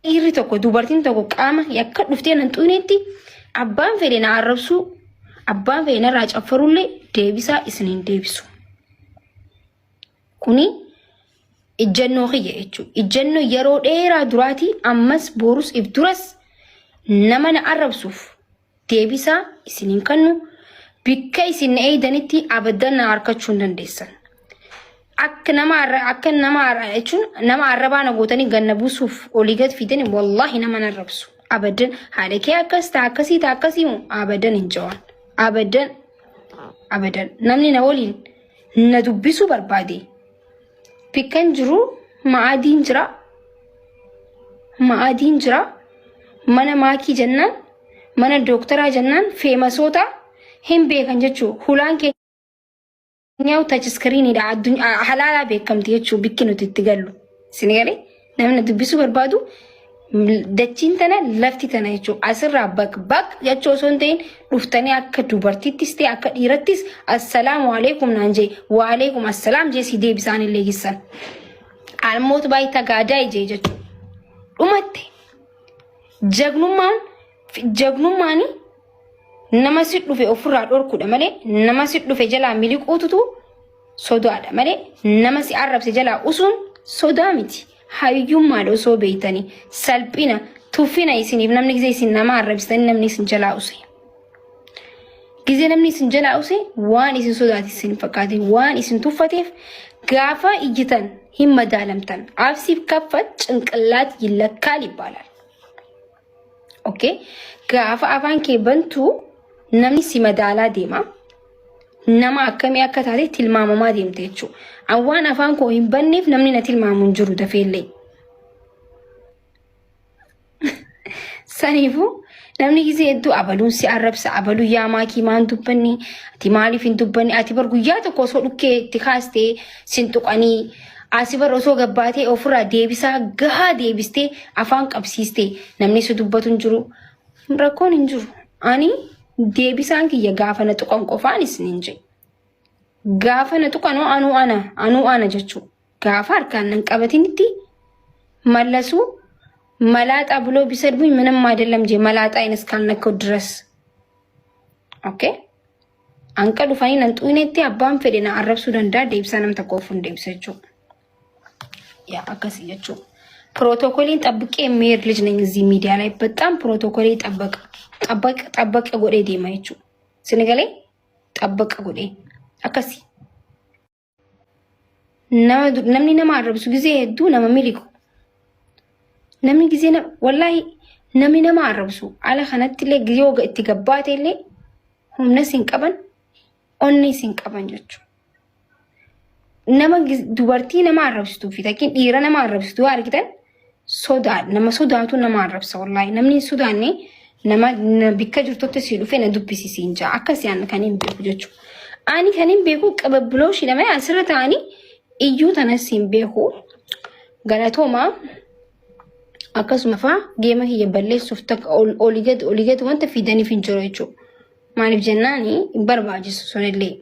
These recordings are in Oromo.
dhiirri tokko dubartiin tokko qaama yakka dhuftee nan xuunetti abbaan fedhe na arrabsu abbaan fedhe narraa caffarullee deebisaa isiniin deebisu. Kuni ijjannoo kiyya jechuudha. Ijjannoo yeroo dheeraa duraati ammas borus ibduras nama na arrabsuuf deebisaa isiniin kannu bikka isin eedanitti abadan na harkachuu hin dandeessan. Akka nama arrabaa na gootanii ganna buusuuf olii gad fidanii wallahi nama na arrabsu. Abadan haala kee akkas ta'a akkasii ta'a akkasii abadan hin jawaan. Abadan namni na waliin na dubbisuu barbaade. Bikkan jiru ma'aadiin jira. Mana maakii jennaan mana dooktaraa jennaan feemasoota hin beekan jechuu hulaan kee nyaau touch screen da addunyaa halala beekamti jechuu bikki nuti itti gallu sinigale namni dubbisu barbaadu dachiin tana lafti tana jechuu asirraa baq jechuu osoo hin ta'in dhuftanii akka dubartittis ta'e akka dhiirattis assalaamu alaykum naan jee wa alaykum assalaam jee si deebisaan illee gissan almoot baay'ita gaadaa ije jechuu dhumatte jagnummaani nama si dhufe ofirraa dhorkuudha malee nama si dhufe jalaa miliquututu sodaadha malee nama si arrabse jalaa usuun sodaa miti. Hayyummaadha osoo beeytanii salphina tuffina isiniif namni gisee isin nama arrabsitanii namni isin jalaa use. Gisee namni isin jalaa use waan isin sodaati isin fakkaate waan isin tuffateef gaafa ijjitan hin madaalamtan absiif kaffat cinqillaat yillakkaal ይባላል. Okay? Gaafa afaan kee bantu namni si madaalaa deema. Nama akkamii akka taate tilmaamamaa deemte jechuudha. Waan afaan koo hin banneef namni na tilmaamu hin jiru dafeellee. Saniifuu namni gisee hedduu abaluun si arrabsa abaluu yaa maakii maan dubbanni ati maaliif hin dubbanni ati bar guyyaa tokko osoo dhukkee itti kaastee sin tuqanii asi bar osoo gabbaatee ofirraa deebisaa gahaa deebistee afaan qabsiistee namni si dubbatu hin jiru rakkoon hin jiru. Ani deebisaan kiyya gaafa na tuqan qofaan isiniin jee. Gaafa na tuqanoo anuu ana jechuu. Gaafa harkaan nan qabatinitti mallasuu malaaxaa buloo bisadbuኝ ምንም አይደለም ጄ malaaxaa እስካልነከው ድረስ ኦኬ አንቀ ዱፋኒ ነን ጡኔቲ አባን ፈደና አረብሱ ደንዳ ደብሳንም ተቆፉን ደብሰችው ያ አከስ ይየችው ፕሮቶኮሊን ጠብቄ የሚሄድ ልጅ ነኝ እዚህ ሚዲያ ላይ በጣም ፕሮቶኮሊ ጠበቀ ጎዴ ዲማይቹ ስንገሌ ጠበቀ ጎዴ አከሲ namni nama arrabsu gisee hedduu nama miliku namni gisee wallahi namni nama arrabsu ala kanatti illee gisee oga itti gabbaate illee humna sin qaban onni sin qaban jechuudha. Nama dubartii nama arrabsituu fi takkiin dhiira nama arrabsituu argitan nama sodaatu nama arrabsa wallahi namni sodaanne nama bikka jirtotti si dhufe na dubbisiisiin jaa akkasii aan kan hin beeku jechuudha. Ani kan hin beeku qababbuloo shi nama asirra ta'anii iyyuu tanas hin beeku galatooma akkasuma faa geema kiyya balleessuuf takka oligad wanta fidaniif hin jiru jechuudha. Maaliif jennaani barbaachisu sunillee.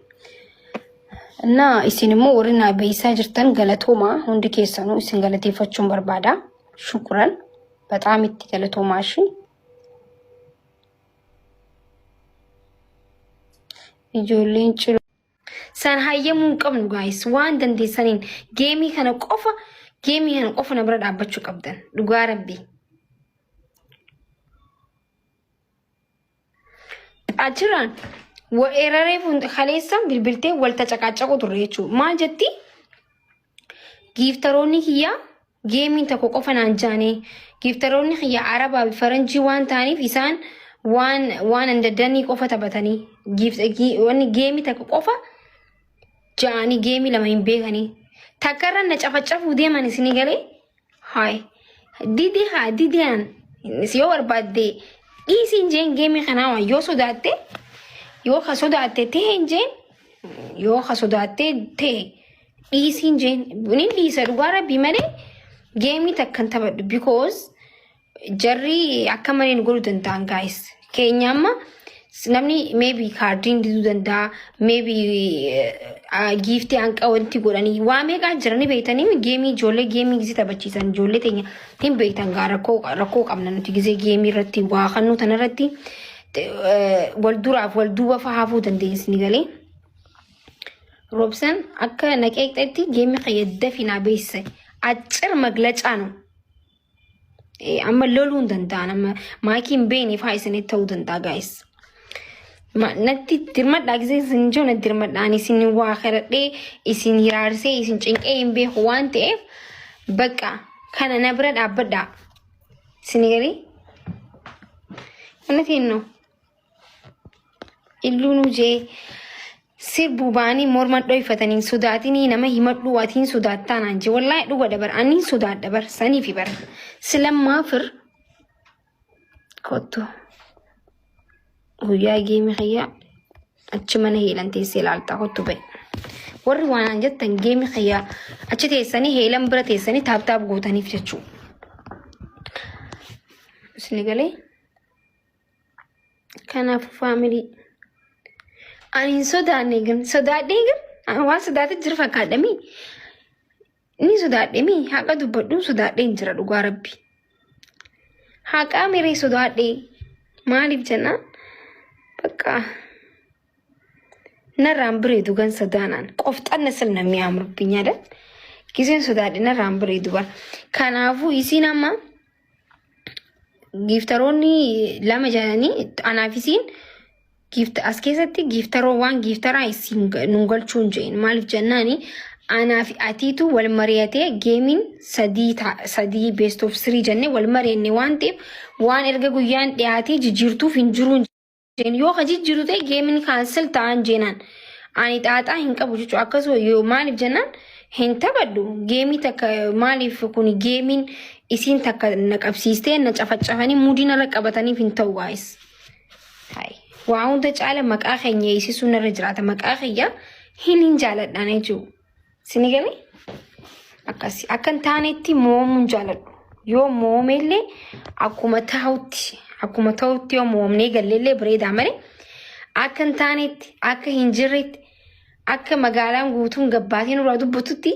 Na isin immoo warri na beeysaa jirtan galatooma hundi keessanuu isin galateeffachuun barbaada. Shukran. Bataam itti galatoomaa shi. Ijoolleen cilo. San hayyamuun qabnu guys waan dandeessaniin geemii kana qofa na bira dhaabbachuu qabdan dhugaa rabbi. Ajiraan eraree kaleessa bilbiltee walta caqaacaqu turre jechuudha. Maal jetti? Giiftaroonni kiyyaa geemiin tokko qofa naan jaanii giiftaroonni kiyyaa arabaa fi faranjii waan ta'aniif isaan waan andadanii qofa taphatanii wanni geemii tokko qofa jaanii geemii lama hin beekanii takkarra na cafacafu deeman isinii galee haay didiyaan yoo barbaadde dhiisiin jeen geemii kanaa yoo sodaatte yoo ka sodaatte ta'e jeen yoo ka sodaatte ta'e dhiisiin jeen ni dhiisa dhugaa rabbii malee geemii takkan taphadhu because jarri akka maleen godhu danda'an guys keenya amma namni maybe kaardiin diduu danda'a maybe giiftii hanqa wanti godhanii waa meeqaa jiranii beektanii geemii ijoollee geemii gisee taphachiisan ijoollee teenya hin beektan gaa rakkoo qabna nuti gisee geemii irratti waa kannuu tanarratti wal duraaf wal duuba fahaafuu dandeessini galee roobsan akka naqeeqxeetti geemii qayyadda finaa beessise accir maglacaa no amma loluu hin danda'an amma maakiin beeniif haa isinitti ta'uu danda'a gaa'is. Natti dirmadhaa gisee isin joona dirmadhaan isin waa kadhadhee isin hiraarsee isin cinqee hin beeku waan ta'eef bakka kana na bira dhaabbadhaa isin garii kana teenno illuu nu jee sirbu baanii morma dhoyfatanii sodaatinii nama himadhuu waatiin sodaattaa naan jee wallaahi dhuga dabar ani sodaadha bar sanii fi bar silammaafir kottu. Guyyaa geemii khayyaa achi mana heelan teessee ilaaltaa kottu bahe. Warri waan jettan geemii khayyaa achi teessanii heelan bira teessanii taaptaap gootaniif jechuudha. Isni galee kanaaf faamilii ani sodaadhee gan waan sodaatee jira fakkaadhamii ni sodaadhemii haqa dubbadhu sodaadhee hin jira dhugaa rabbi. Haqaa miree sodaadhee maaliif jennaan? Bakka narraan bireedu gan sadaanaan qofxanna sirna mi'aamurubbiin yaada giseen sodaadhe narraan bireedu bar kanaafuu isiin amma giiftaroonni lama jedhanii anaafisiin as keessatti giiftaroo waan giiftaraa isiin nun galchuun jeen maaliif jennaani anaafi atiitu wal mari'atee geemiin sadii best of 3 jennee wal mari'anne waan ta'eef waan erga guyyaan dhiyaatee jijjiirtuuf hin jiruun yoo jijjiiru ta'e geemiin kaansel ta'an jeenaan ani xaaxaa hin qabu jechuudha akkasuma yoo maaliif jennaan hin taphadhu geemii takka maaliif kun geemiin isiin takka na qabsiistee na cafacafanii muudii narra qabataniif hin ta'u waayis. Waa hunda caala maqaa keenya eessisuun irra jiraata maqaa keenya hin jaaladhaan jechuudha. Sini galee akkasii akka hin taanetti moomuun jaaladhu yoo moomellee akkuma ta'utti yoo moomnee galleellee bareedaa malee akka hin taanetti akka hin jirretti akka magaalaan guutuun gabbaatiin irraa dubbatutti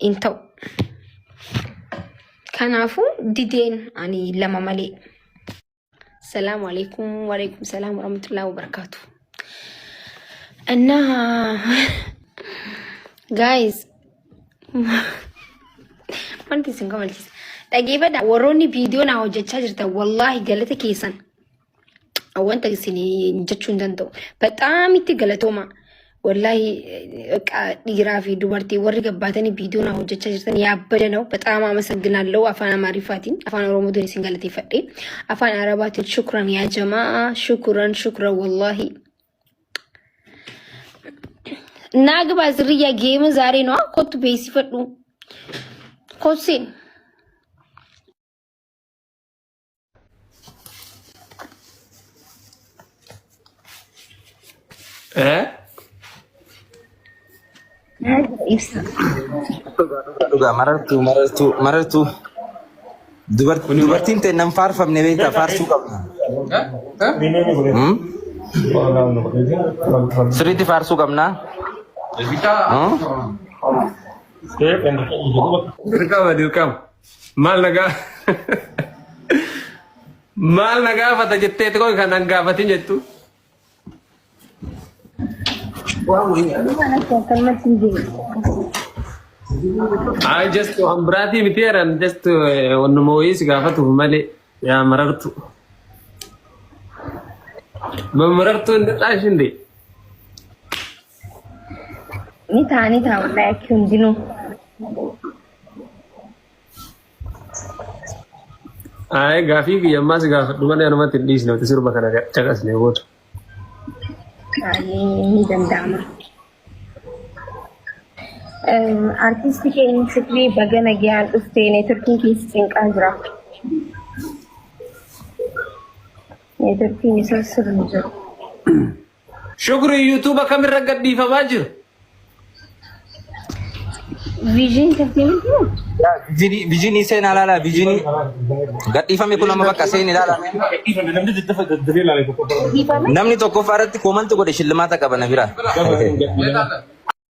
hin ta'u. Kanaafuu dideen ani lama malee. Assalamu alaikum wa alaikum salam wa rahmatullahi wa barakatuh. Guys, wanti isin kamalchisa. Dhageeffadha warroonni viidiyoo na hojjechaa jirtan wallahi galata keessan. Wanta isin jechuu hin danda'u. Bexaam itti galatooma. Wallahi dhiiraa fi dubartii warri gabbaatanii viidiyoo na hojjechaa jirtan yaabbada ነው በጣም አመሰግናለሁ አፋን አማሪፋቲን አፋን ኦሮሞዶን isin galateeffadhe afaan arabaatiin shukran yaa jamaa shukran wallahi ናግባ ዝርያ ጌም ዛሬ ነው ኮቱ ቤሲ ፈዱ ኮሴን marartu dubartiin ta'e nan faarfamne beektaa faarsuu qabna. Sirriitti faarsuu qabna. Dirqama maal nagaa fata jetteeti koo kan an gaafatin jettu. I just hambrati mitiran just on mois gaafatu male ya marartu ndashinde nita wallahi kun dinu ay gaafi yammas gaafatu male anumati disne tisirba kana chakas ne goto ni dandama artisti keenya Fikrii bagana giyaan dhuftee neetworkiin keessa cinqaa jira. Neetworkiin isa sirrii jiru. Shukrii yuutuuba kamirra gadhiifamaa jiru? vision entertainment mo. Vision seen alaala vision gadhiifame kun amma bakka seen ilaala. Namni tokko faarratti koomantu godhe shillimaata qaba na bira.